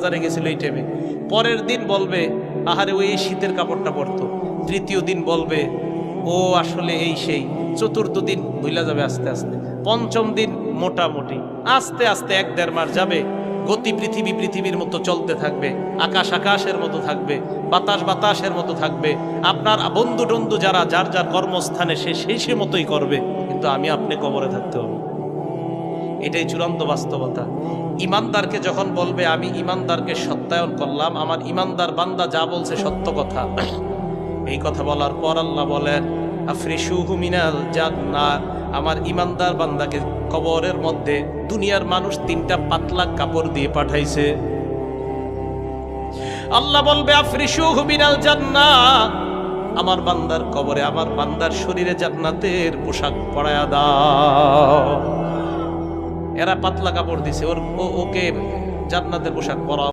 বাজারে গেছিল এই টাইমে, পরের দিন বলবে আহারে ওই শীতের কাপড়টা পরতো, তৃতীয় দিন বলবে ও আসলে এই সেই, চতুর্থ দিন ভুলা যাবে আস্তে আস্তে, পঞ্চম দিন মোটামুটি, আস্তে আস্তে 1-1.5 মাস যাবে, গতি পৃথিবীর মতো চলতে থাকবে, আকাশ আকাশের মতো থাকবে, বাতাস বাতাসের মতো থাকবে, আপনার বন্ধু টন্ধু যারা যার যার কর্মস্থানে সে মতোই করবে, কিন্তু আমি আপনি কবরে থাকতে হবে। এটাই চূড়ান্ত বাস্তবতা। ইমানদারকে যখন বলবে আমি ইমানদারকে সত্যায়ন করলাম, আমার ইমানদার বান্দা যা বলছে সত্য কথা, এই কথা বলার পর আল্লাহ বলেন আফরিশুহু মিনাল জান্নাহ, আমার ইমানদার বান্দাকে কবরের মধ্যে দুনিয়ার মানুষ 3টা পাতলা কাপড় দিয়ে পাঠাইছে। আল্লাহ বলবে আফরিশুহু মিনাল জান্নাহ, আমার বান্দার কবরে আমার বান্দার শরীরে জান্নাতের পোশাক পরায়া দাও। এরা পাতলা কাপড় দিছে, ওকে জান্নাতের পোশাক পরা